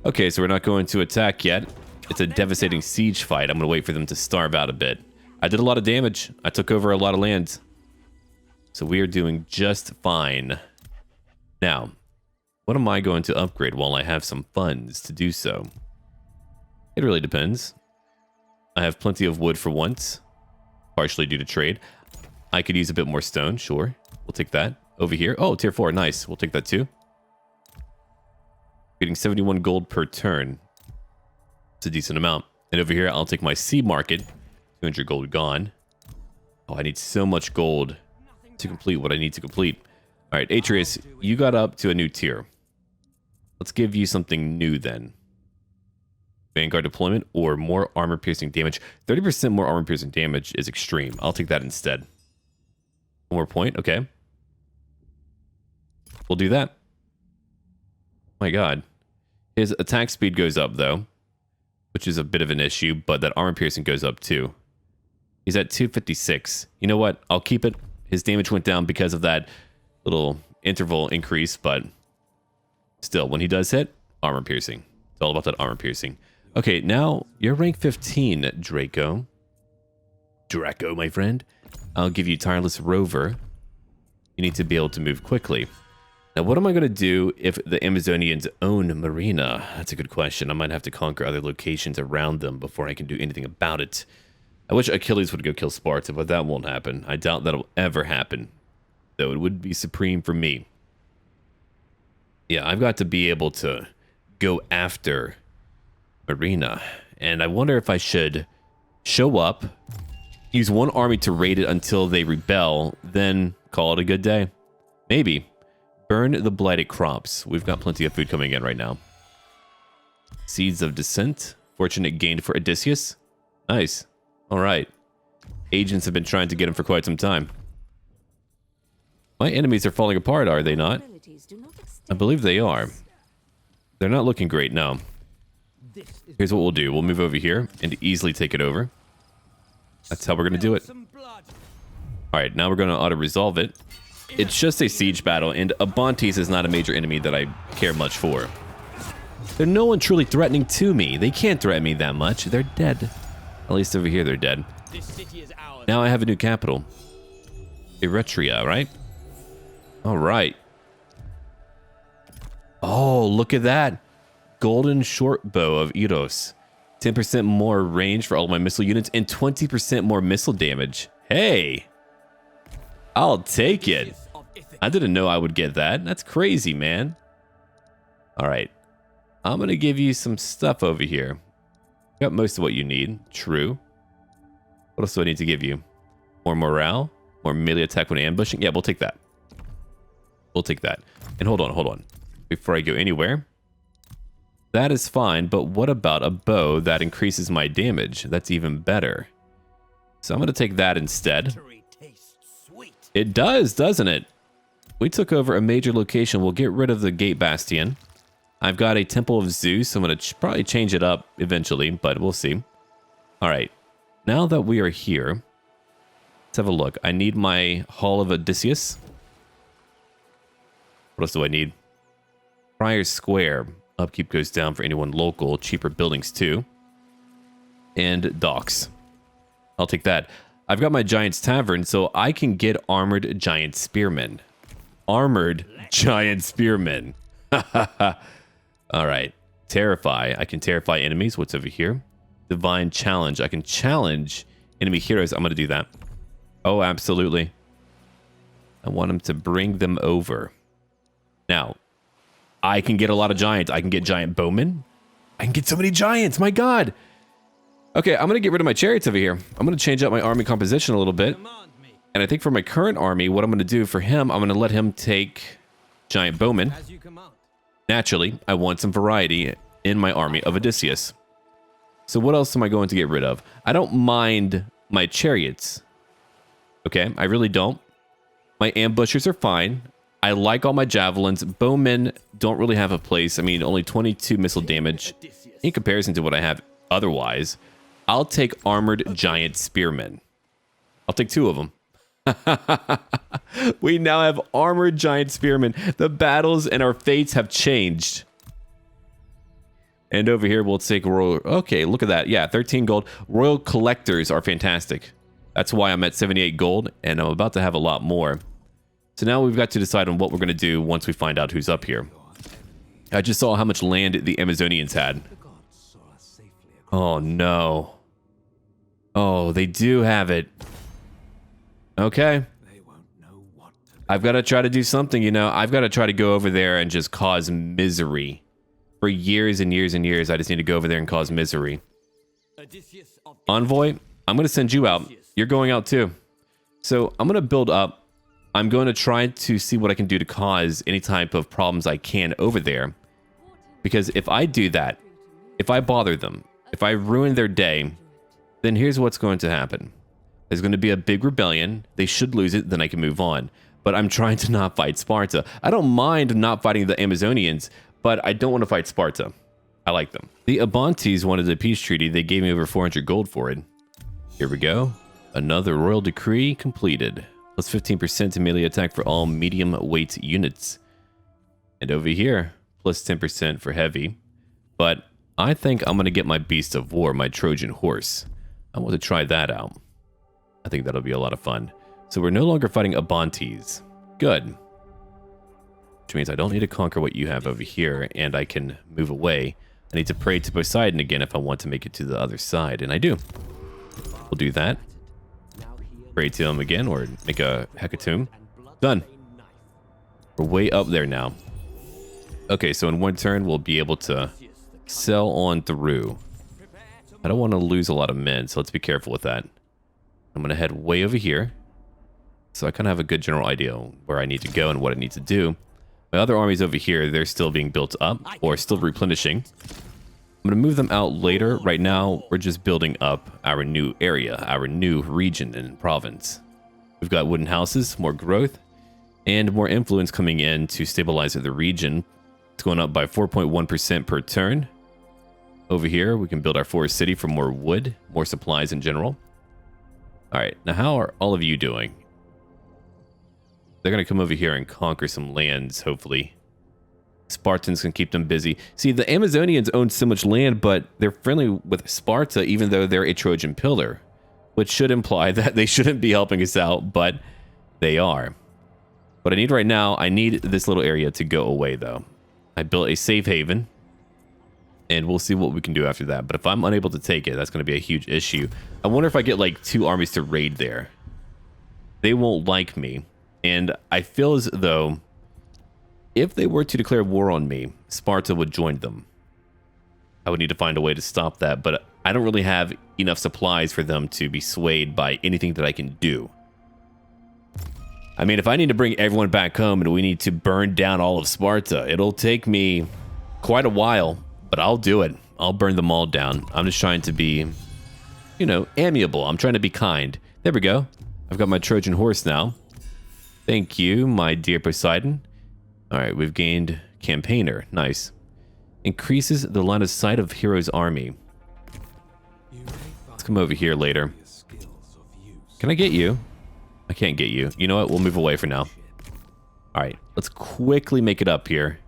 Okay, so we're not going to attack yet. It's a devastating siege fight. I'm going to wait for them to starve out a bit. I did a lot of damage. I took over a lot of land. So we are doing just fine. Now, what am I going to upgrade while I have some funds to do so? It really depends. I have plenty of wood for once, partially due to trade. I could use a bit more stone, sure. We'll take that. Over here. Oh, tier 4, nice. We'll take that too. Getting 71 gold per turn. It's a decent amount. And over here, I'll take my sea market. 200 gold gone. Oh, I need so much gold to complete what I need to complete. All right, Atreus, you got up to a new tier. Let's give you something new then. Vanguard deployment or more armor piercing damage. 30% more armor piercing damage is extreme. I'll take that instead. One more point. Okay. We'll do that. My god. His attack speed goes up though, which is a bit of an issue, but that armor piercing goes up too. He's at 256. You know what? I'll keep it. His damage went down because of that little interval increase, but still, when he does hit, armor piercing. It's all about that armor piercing. Okay, now you're rank 15, Draco. Draco, my friend. I'll give you Tireless Rover. You need to be able to move quickly. Now, what am I going to do if the Amazonians own Marina? That's a good question. I might have to conquer other locations around them before I can do anything about it. I wish Achilles would go kill Sparta, but that won't happen. I doubt that'll ever happen. Though it would be supreme for me. Yeah, I've got to be able to go after Marina. And I wonder if I should show up, use one army to raid it until they rebel, then call it a good day. Maybe. Burn the blighted crops. We've got plenty of food coming in right now. Seeds of Descent. Fortunate gained for Odysseus. Nice. All right. Agents have been trying to get him for quite some time. My enemies are falling apart, are they not? I believe they are. They're not looking great, no. Here's what we'll do. We'll move over here and easily take it over. That's how we're going to do it. Some blood. All right, now we're going to auto-resolve it. It's just a siege battle, and Abantes is not a major enemy that I care much for. There's no one truly threatening to me. They can't threaten me that much. They're dead. At least over here, they're dead. This city is ours. Now I have a new capital. Eretria, right? All right. Oh, look at that. Golden short bow of Eros. 10% more range for all my missile units and 20% more missile damage. Hey, I'll take it. Of Ithaca. I didn't know I would get that. That's crazy, man. All right. I'm going to give you some stuff over here. Got most of what you need. True. What else do I need to give you? More morale? More melee attack when ambushing? Yeah, we'll take that. We'll take that. And hold on. Before I go anywhere. That is fine, but what about a bow that increases my damage? That's even better. So I'm going to take that instead. Victory tastes sweet. It does, doesn't it? We took over a major location. We'll get rid of the Gate Bastion. I've got a Temple of Zeus. I'm going to probably change it up eventually, but we'll see. All right. Now that we are here, let's have a look. I need my Hall of Odysseus. What else do I need? Friar Square. Upkeep goes down for anyone local. Cheaper buildings too. And docks. I'll take that. I've got my Giant's Tavern, so I can get Armored Giant Spearmen. Armored Giant Spearmen. All right. Terrify. I can terrify enemies. What's over here? Divine Challenge. I can challenge enemy heroes. I'm going to do that. Oh, absolutely. I want them to bring them over. Now, I can get a lot of giants. I can get giant bowmen. I can get so many giants. My God. Okay, I'm going to get rid of my chariots over here. I'm going to change up my army composition a little bit. Command me. And I think for my current army, what I'm going to do for him, I'm going to let him take giant bowmen. As you command. Naturally, I want some variety in my army of Odysseus. So what else am I going to get rid of? I don't mind my chariots. Okay, I really don't. My ambushers are fine. I like all my javelins. Bowmen don't really have a place. I mean, only 22 missile damage in comparison to what I have otherwise. I'll take armored giant spearmen. I'll take 2 of them. We now have armored giant spearmen. The battles and our fates have changed. And over here, we'll take royal. Okay, look at that. Yeah, 13 gold. Royal collectors are fantastic. That's why I'm at 78 gold, and I'm about to have a lot more. So now we've got to decide on what we're going to do once we find out who's up here. I just saw how much land the Amazonians had. Oh, no. Oh, they do have it. Okay. I've got to try to do something, you know. I've got to try to go over there and just cause misery. For years and years and years, I just need to go over there and cause misery. Odysseus of Envoy, I'm going to send you out. You're going out too. So I'm going to build up. I'm going to try to see what I can do to cause any type of problems I can over there. Because if I do that, if I bother them, if I ruin their day, then here's what's going to happen. There's going to be a big rebellion. They should lose it, then I can move on. But I'm trying to not fight Sparta. I don't mind not fighting the Amazonians, but I don't want to fight Sparta. I like them. The Abantes wanted a peace treaty. They gave me over 400 gold for it. Here we go. Another royal decree completed. Plus 15% to melee attack for all medium weight units. And over here, plus 10% for heavy. But I think I'm going to get my beast of war, my Trojan horse. I want to try that out. I think that'll be a lot of fun. So we're no longer fighting Abantes. Good. Which means I don't need to conquer what you have over here, and I can move away. I need to pray to Poseidon again if I want to make it to the other side, and I do. We'll do that. Pray to him again, or make a hecatomb. Done. We're way up there now. Okay, so in one turn, we'll be able to sail on through. I don't want to lose a lot of men, so let's be careful with that. I'm going to head way over here. So I kind of have a good general idea where I need to go and what I need to do. My other armies over here, they're still being built up or still replenishing. I'm going to move them out later. Right now, we're just building up our new area, our new region and province. We've got wooden houses, more growth, and more influence coming in to stabilize the region. It's going up by 4.1% per turn. Over here, we can build our forest city for more wood, more supplies in general. All right, now how are all of you doing? They're going to come over here and conquer some lands, hopefully. Spartans can keep them busy. See, the Amazonians own so much land, but they're friendly with Sparta, even though they're a Trojan pillar, which should imply that they shouldn't be helping us out, but they are. What I need right now, I need this little area to go away, though. I built a safe haven, and we'll see what we can do after that. But if I'm unable to take it, that's going to be a huge issue. I wonder if I get like 2 armies to raid there. They won't like me. And I feel as though if they were to declare war on me, Sparta would join them. I would need to find a way to stop that, but I don't really have enough supplies for them to be swayed by anything that I can do. I mean, if I need to bring everyone back home and we need to burn down all of Sparta, it'll take me quite a while, but I'll do it. I'll burn them all down. I'm just trying to be, you know, amiable. I'm trying to be kind. There we go. I've got my Trojan horse now. Thank you, my dear Poseidon. All right, we've gained campaigner. Nice. Increases the line of sight of hero's army. Let's come over here later. Can I get you? I can't get you. You know what? We'll move away for now. All right, let's quickly make it up here.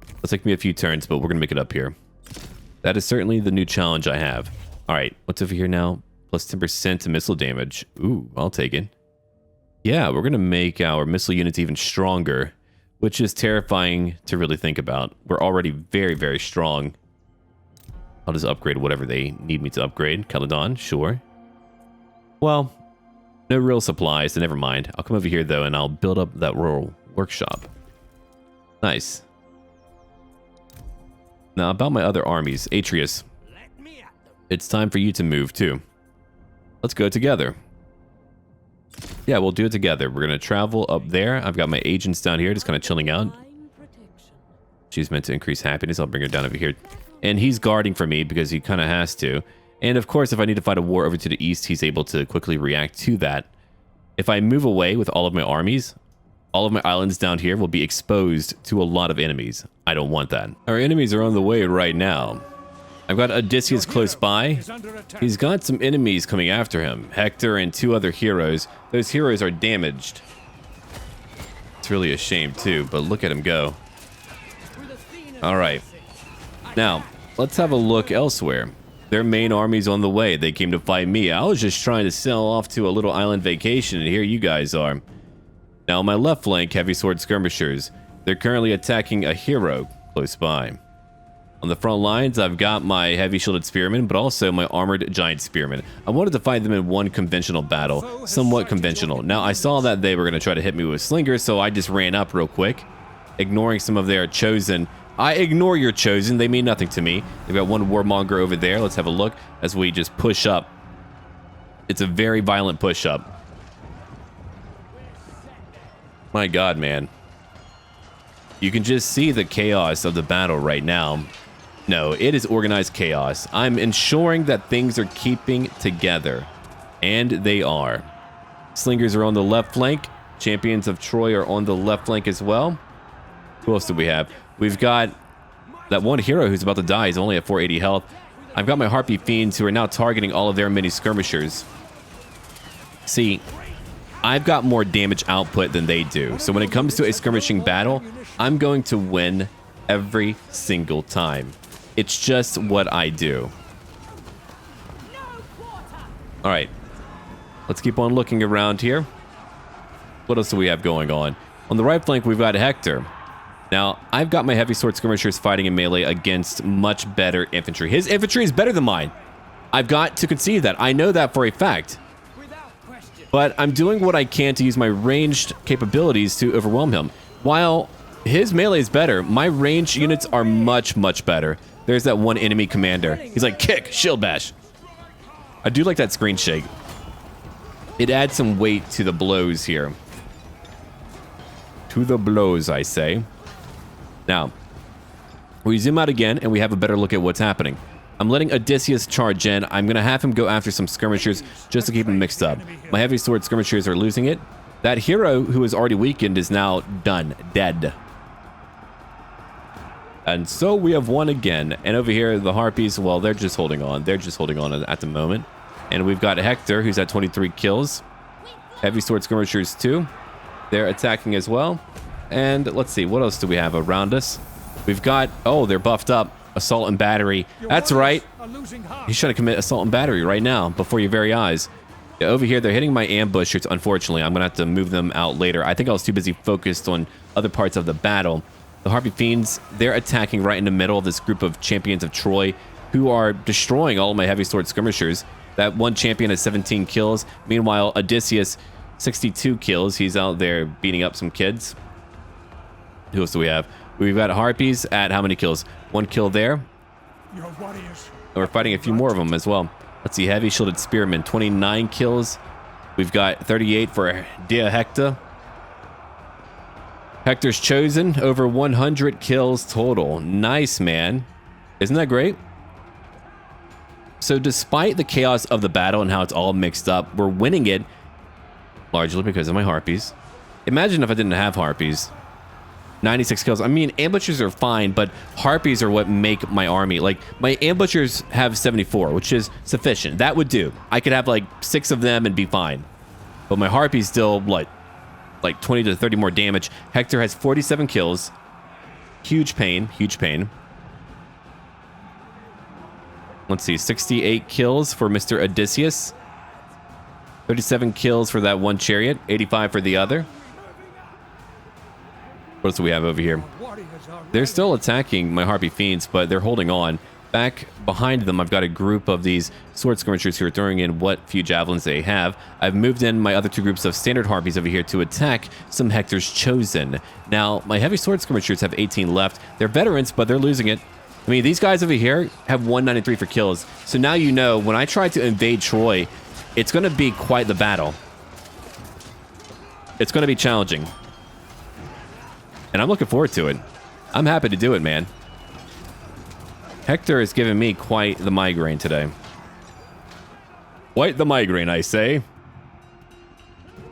It'll take me a few turns, but we're going to make it up here. That is certainly the new challenge I have. All right, what's over here now? Plus 10% to missile damage. Ooh, I'll take it. Yeah, we're going to make our missile units even stronger, which is terrifying to really think about. We're already very, very strong. I'll just upgrade whatever they need me to upgrade. Caledon, sure. Well, no real supplies, so never mind. I'll come over here, though, and I'll build up that rural workshop. Nice. Now, about my other armies. Atreus, it's time for you to move, too. Let's go together. Yeah, we'll do it together. We're going to travel up there. I've got my agents down here just kind of chilling out. She's meant to increase happiness. I'll bring her down over here. And he's guarding for me because he kind of has to. And of course, if I need to fight a war over to the east, he's able to quickly react to that. If I move away with all of my armies, all of my islands down here will be exposed to a lot of enemies. I don't want that. Our enemies are on the way right now. I've got Odysseus close by. He's got some enemies coming after him. Hector and 2 other heroes. Those heroes are damaged. It's really a shame too, but look at him go. All right. Now, let's have a look elsewhere. Their main army's on the way. They came to fight me. I was just trying to sail off to a little island vacation, and here you guys are. Now, on my left flank, heavy sword skirmishers. They're currently attacking a hero close by. On the front lines, I've got my heavy shielded spearmen, but also my armored giant spearmen. I wanted to fight them in one conventional battle, somewhat conventional. Now, I saw that they were going to try to hit me with slingers, so I just ran up real quick, ignoring some of their chosen. I ignore your chosen. They mean nothing to me. They've got one warmonger over there. Let's have a look as we just push up. It's a very violent push up. My God, man. You can just see the chaos of the battle right now. No, it is organized chaos. I'm ensuring that things are keeping together. And they are. Slingers are on the left flank. Champions of Troy are on the left flank as well. Who else do we have? We've got that one hero who's about to die. He's only at 480 health. I've got my Harpy Fiends who are now targeting all of their mini skirmishers. See, I've got more damage output than they do. So when it comes to a skirmishing battle, I'm going to win every single time. It's just what I do. All right. Let's keep on looking around here. What else do we have going on? On the right flank, we've got Hector. Now, I've got my heavy sword skirmishers fighting in melee against much better infantry. His infantry is better than mine. I've got to concede that. I know that for a fact. But I'm doing what I can to use my ranged capabilities to overwhelm him. While his melee is better, my ranged units are much, much better. There's that one enemy commander. He's like, kick, shield bash. I do like that screen shake. It adds some weight to the blows here. To the blows, I say. Now, we zoom out again and we have a better look at what's happening. I'm letting Odysseus charge in. I'm going to have him go after some skirmishers just to keep him mixed up. My heavy sword skirmishers are losing it. That hero who is already weakened is now done, dead. And so we have won again. And over here, the Harpies, well, they're just holding on. They're just holding on at the moment. And we've got Hector, who's at 23 kills. Heavy sword skirmishers, too. They're attacking as well. And let's see, what else do we have around us? We've got, oh, they're buffed up. Assault and battery. That's right. He's trying to commit assault and battery right now, before your very eyes. Yeah, over here, they're hitting my ambushers, unfortunately. I'm going to have to move them out later. I think I was too busy focused on other parts of the battle. The Harpy Fiends, they're attacking right in the middle of this group of champions of Troy who are destroying all of my heavy sword skirmishers. That one champion has 17 kills. Meanwhile, Odysseus, 62 kills. He's out there beating up some kids. Who else do we have? We've got Harpies at how many kills? 1 kill there. And we're fighting a few more of them as well. Let's see, heavy shielded spearmen, 29 kills. We've got 38 for dear Hector. Hector's chosen, over 100 kills total. Nice, man. Isn't that great? So despite the chaos of the battle and how it's all mixed up, we're winning it largely because of my Harpies. Imagine if I didn't have Harpies. 96 kills. I mean, ambushers are fine, but Harpies are what make my army. Like, my ambushers have 74, which is sufficient. That would do. I could have like 6 of them and be fine. But my Harpies still, like 20 to 30 more damage. Hector has 47 kills. Huge pain, huge pain. Let's see, 68 kills for Mr. Odysseus. 37 kills for that one chariot, 85 for the other. What else do we have over here? They're still attacking my Harpy Fiends, but they're holding on. Back behind them, I've got a group of these sword skirmishers who are throwing in what few javelins they have. I've moved in my other 2 groups of standard Harpies over here to attack some Hector's chosen. Now, my heavy sword skirmishers have 18 left. They're veterans, but they're losing it. I mean, these guys over here have 193 for kills. So now you know, when I try to invade Troy, it's going to be quite the battle. It's going to be challenging. And I'm looking forward to it. I'm happy to do it, man. Hector is giving me quite the migraine today. Quite the migraine, I say.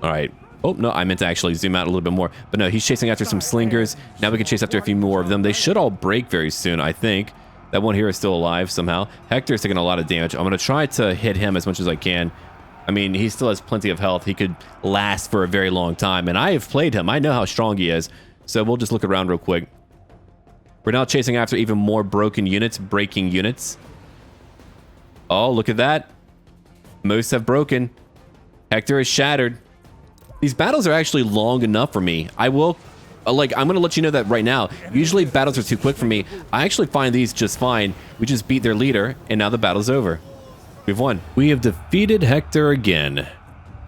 All right. Oh, no, I meant to actually zoom out a little bit more. But no, he's chasing after some slingers. Now we can chase after a few more of them. They should all break very soon, I think. That one here is still alive somehow. Hector's taking a lot of damage. I'm going to try to hit him as much as I can. I mean, he still has plenty of health. He could last for a very long time. And I have played him. I know how strong he is. So we'll just look around real quick. We're now chasing after even more broken units, breaking units. Oh, look at that. Most have broken. Hector is shattered. These battles are actually long enough for me. I will, I'm going to let you know that right now. Usually battles are too quick for me. I actually find these just fine. We just beat their leader, and now the battle's over. We've won. We have defeated Hector again.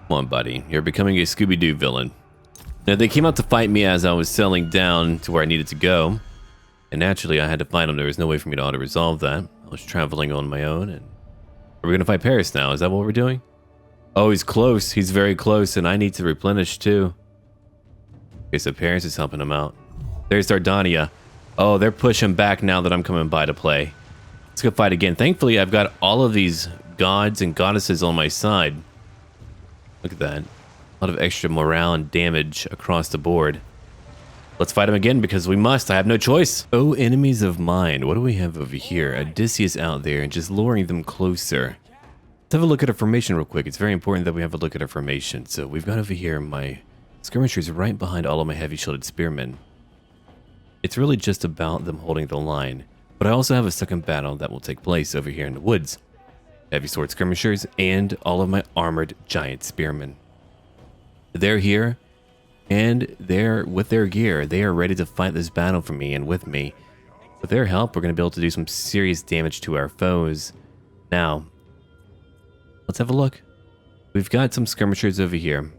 Come on, buddy. You're becoming a Scooby-Doo villain. Now, they came out to fight me as I was sailing down to where I needed to go. And naturally, I had to fight them. There was no way for me to auto-resolve that. I was traveling on my own. And are we going to fight Paris now? Is that what we're doing? Oh, he's close. He's very close, and I need to replenish, too. Okay, so Paris is helping him out. There's Dardania. Oh, they're pushing back now that I'm coming by to play. Let's go fight again. Thankfully, I've got all of these gods and goddesses on my side. Look at that. A lot of extra morale and damage across the board. Let's fight him again because we must. I have no choice. Oh, enemies of mine. What do we have over here? Odysseus out there and just luring them closer. Let's have a look at our formation real quick. It's very important that we have a look at our formation. So we've got over here my skirmishers right behind all of my heavy shielded spearmen. It's really just about them holding the line. But I also have a second battle that will take place over here in the woods. Heavy sword skirmishers and all of my armored giant spearmen. They're here, and they're with their gear. They are ready to fight this battle for me and with me. With their help, we're going to be able to do some serious damage to our foes. Now, let's have a look. We've got some skirmishers over here.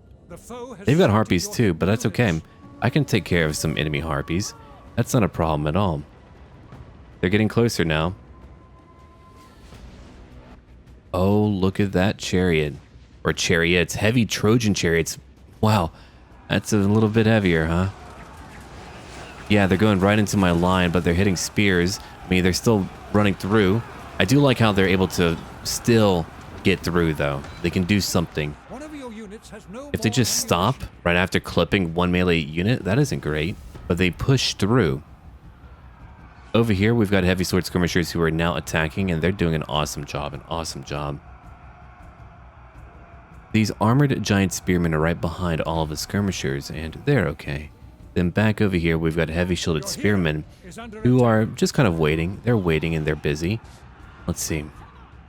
They've got Harpies too, but that's okay. I can take care of some enemy Harpies. That's not a problem at all. They're getting closer now. Oh, look at that chariot. Or chariots. Heavy Trojan chariots. Wow, that's a little bit heavier, huh? Yeah, they're going right into my line, but they're hitting spears. I mean, they're still running through. I do like how they're able to still get through, though. They can do something. If they just stop right after clipping one melee unit, that isn't great. But they push through. over here, we've got heavy sword skirmishers who are now attacking, and they're doing an awesome job. These armored giant spearmen are right behind all of the skirmishers, and they're okay. Then back over here, we've got heavy shielded spearmen who are just kind of waiting. They're waiting and they're busy. Let's see.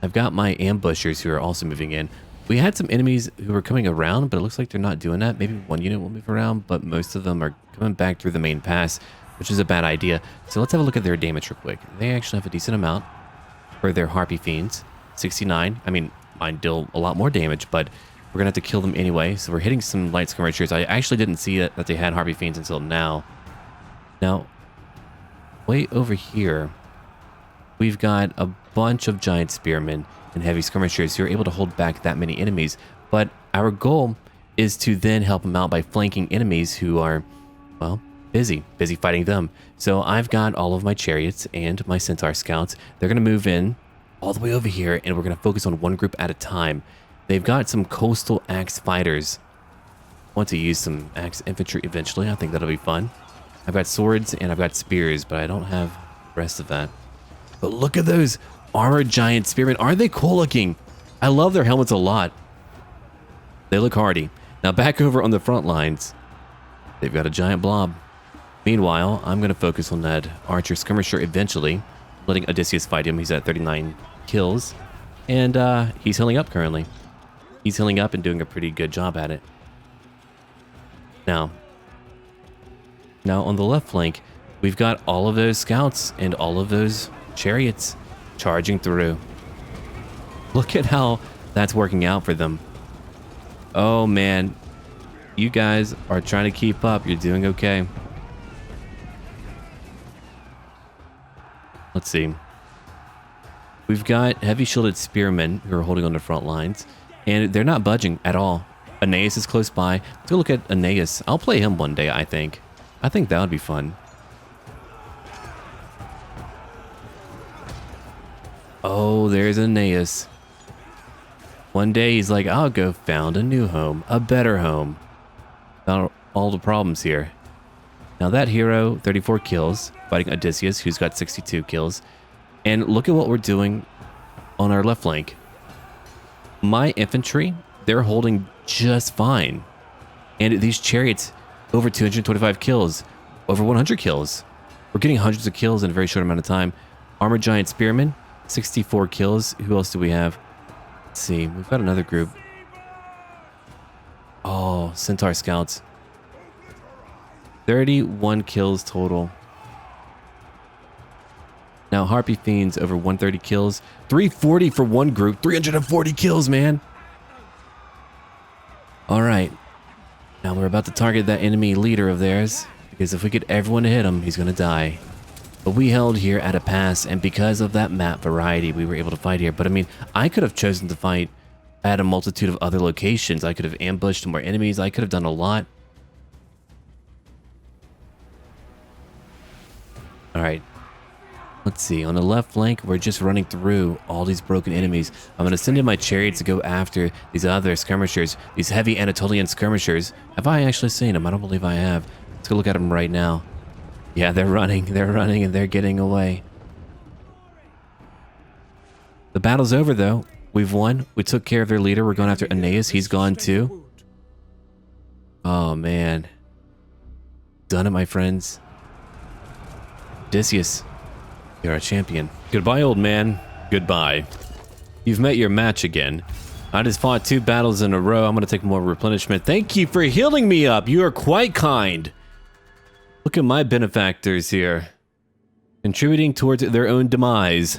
I've got my ambushers who are also moving in. We had some enemies who were coming around, but it looks like they're not doing that. Maybe one unit will move around, but most of them are coming back through the main pass, which is a bad idea. So let's have a look at their damage real quick. They actually have a decent amount for their Harpy Fiends. 69. I mean, mine deal a lot more damage, but we're going to have to kill them anyway. So we're hitting some light skirmishers. I actually didn't see that they had Harpy Fiends until now. Now, way over here, we've got a bunch of giant spearmen and heavy skirmishers who are able to hold back that many enemies. But our goal is to then help them out by flanking enemies who are, well, busy fighting them. So I've got all of my chariots and my centaur scouts. They're going to move in all the way over here, and we're going to focus on one group at a time. They've got some coastal axe fighters. I want to use some axe infantry eventually. I think that'll be fun. I've got swords and I've got spears, but I don't have the rest of that. But look at those armored giant spearmen. Aren't they cool looking? I love their helmets a lot. They look hardy. Now back over on the front lines, they've got a giant blob. Meanwhile, I'm going to focus on that archer skirmisher eventually, letting Odysseus fight him. He's at 39 kills, and he's healing up currently. He's healing up and doing a pretty good job at it. Now on the left flank, we've got all of those scouts and all of those chariots charging through. Look at how that's working out for them. Oh man, you guys are trying to keep up. You're doing okay. Let's see. We've got heavy shielded spearmen who are holding on the front lines, and they're not budging at all. Aeneas is close by. Let's go look at Aeneas. I'll play him one day, I think. I think that would be fun. Oh, there's Aeneas. One day he's like, I'll go found a new home, a better home. Not all the problems here. Now that hero, 34 kills, fighting Odysseus, who's got 62 kills. And look at what we're doing on our left flank. My infantry, they're holding just fine. And these chariots, over 225 kills, over 100 kills. We're getting hundreds of kills in a very short amount of time. Armored giant spearmen, 64 kills. Who else do we have? Let's see, we've got another group. Oh, centaur scouts. 31 kills total. Now Harpy Fiends over 130 kills. 340 for one group. 340 kills, man. All right. Now we're about to target that enemy leader of theirs, because if we get everyone to hit him, he's going to die. But we held here at a pass, and because of that map variety, we were able to fight here. But I mean, I could have chosen to fight at a multitude of other locations. I could have ambushed more enemies. I could have done a lot. All right. Let's see. On the left flank, we're just running through all these broken enemies. I'm going to send in my chariots to go after these other skirmishers, these heavy Anatolian skirmishers. Have I actually seen them? I don't believe I have. Let's go look at them right now. Yeah, they're running, and they're getting away. The battle's over, though. We've won. We took care of their leader. We're going after Aeneas. He's gone, too. Oh, man. Done it, my friends. Odysseus, you're a champion. Goodbye, old man. Goodbye. You've met your match again. I just fought 2 battles in a row. I'm going to take more replenishment. Thank you for healing me up. You are quite kind. Look at my benefactors here, contributing towards their own demise.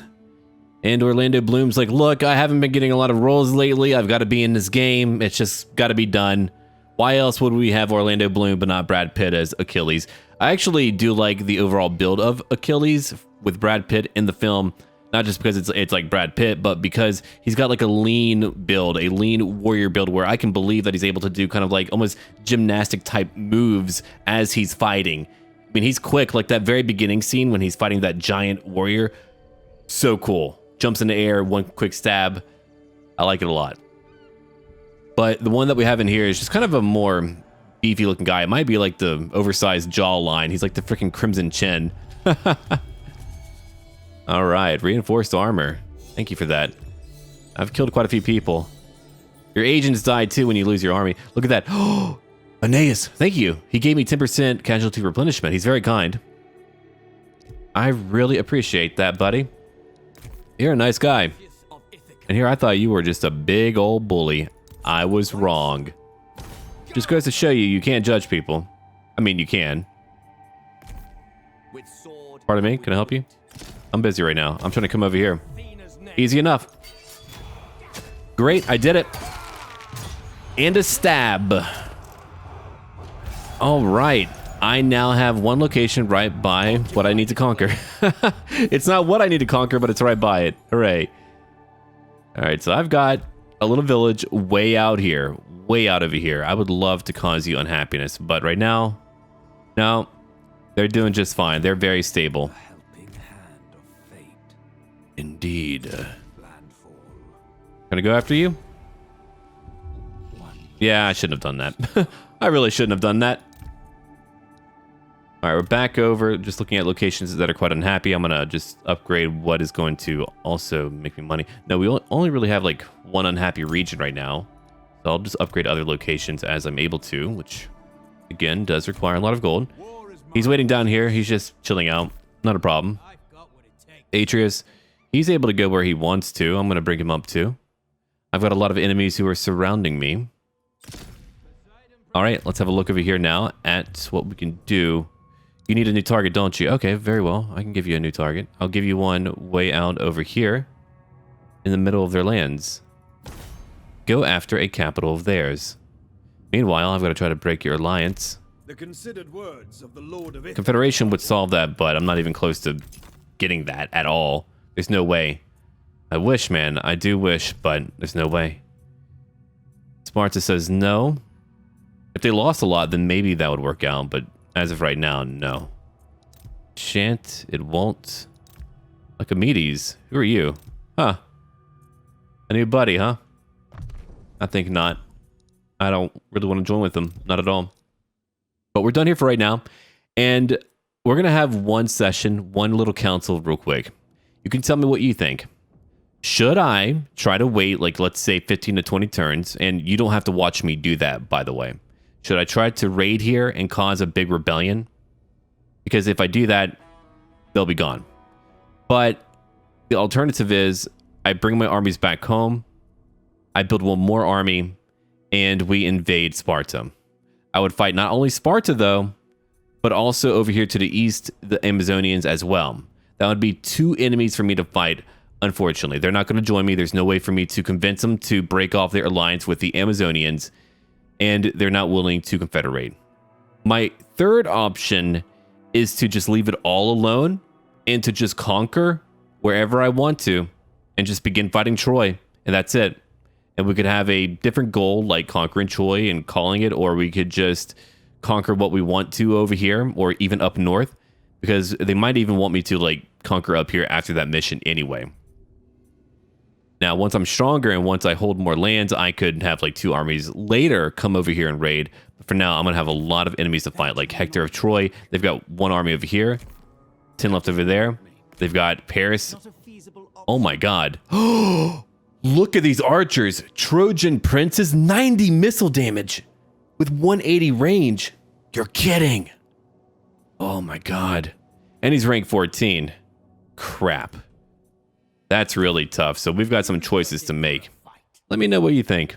And Orlando Bloom's like, look, I haven't been getting a lot of roles lately. I've got to be in this game. It's just got to be done. Why else would we have Orlando Bloom but not Brad Pitt as Achilles? I actually do like the overall build of Achilles with Brad Pitt in the film. Not just because it's like Brad Pitt, but because he's got like a lean build, a lean warrior build where I can believe that he's able to do kind of like almost gymnastic type moves as he's fighting. I mean, he's quick, like that very beginning scene when he's fighting that giant warrior. So cool. Jumps in the air, one quick stab. I like it a lot. But the one that we have in here is just kind of a more beefy looking guy. It might be like the oversized jawline. He's like the freaking Crimson Chin. All right, reinforced armor. Thank you for that. I've killed quite a few people. Your agents died too when you lose your army. Look at that. Oh, Aeneas, thank you. He gave me 10% casualty replenishment. He's very kind. I really appreciate that, buddy. You're a nice guy. Odysseus of Ithaca. And here I thought you were just a big old bully. I was wrong. Just goes to show you, you can't judge people. I mean, you can. With sword. Pardon me, can I help you? I'm busy right now. I'm trying to come over here. Athena's name. Easy enough. Great, I did it. And a stab. All right. I now have one location right by what I need to conquer. It's not what I need to conquer, but it's right by it. Hooray. All right, so I've got a little village way out here. Way out over here. I would love to cause you unhappiness, but right now, no. They're doing just fine. They're very stable. Helping hand of fate. Indeed. Landfall. Gonna go after you? Yeah, I shouldn't have done that. I really shouldn't have done that. All right, we're back over, just looking at locations that are quite unhappy. I'm gonna just upgrade what is going to also make me money. No, we only really have like one unhappy region right now. So I'll just upgrade other locations as I'm able to, which again does require a lot of gold. He's waiting down here. He's just chilling out. Not a problem. I've got what it takes. Atreus, he's able to go where he wants to. I'm gonna bring him up too. I've got a lot of enemies who are surrounding me. All right, let's have a look over here now at what we can do. You need a new target, don't you? Okay, very well. I can give you a new target. I'll give you one way out over here in the middle of their lands. Go after a capital of theirs. Meanwhile, I've got to try to break your alliance. The considered words of the Lord of Ithaca. Confederation would solve that, but I'm not even close to getting that at all. There's no way. I wish, man. I do wish, but there's no way. Sparta says no. If they lost a lot, then maybe that would work out, but as of right now, no. Shan't, it won't. Archimedes, who are you? Huh. A new buddy, huh? I think not. I don't really want to join with them. Not at all. But we're done here for right now. And we're going to have one session, one little council real quick. You can tell me what you think. Should I try to wait, like, let's say 15 to 20 turns? And you don't have to watch me do that, by the way. Should I try to raid here and cause a big rebellion? Because if I do that, they'll be gone. But the alternative is I bring my armies back home. I build one more army and we invade Sparta. I would fight not only Sparta though, but also over here to the east, the Amazonians as well. That would be two enemies for me to fight. Unfortunately, they're not going to join me. There's no way for me to convince them to break off their alliance with the Amazonians, and they're not willing to confederate. My third option is to just leave it all alone and to just conquer wherever I want to and just begin fighting Troy, and that's it. And we could have a different goal like conquering Troy and calling it, or we could just conquer what we want to over here or even up north, because they might even want me to like conquer up here after that mission anyway. Now, once I'm stronger and once I hold more lands, I could have like two armies later come over here and raid. But for now, I'm going to have a lot of enemies to fight, like Hector of Troy. They've got one army over here, 10 left over there. They've got Paris. Not a feasible option. Oh my god. Look at these archers. Trojan princes, 90 missile damage with 180 range. You're kidding. Oh my god. And he's rank 14. Crap. That's really tough. So we've got some choices to make. Let me know what you think.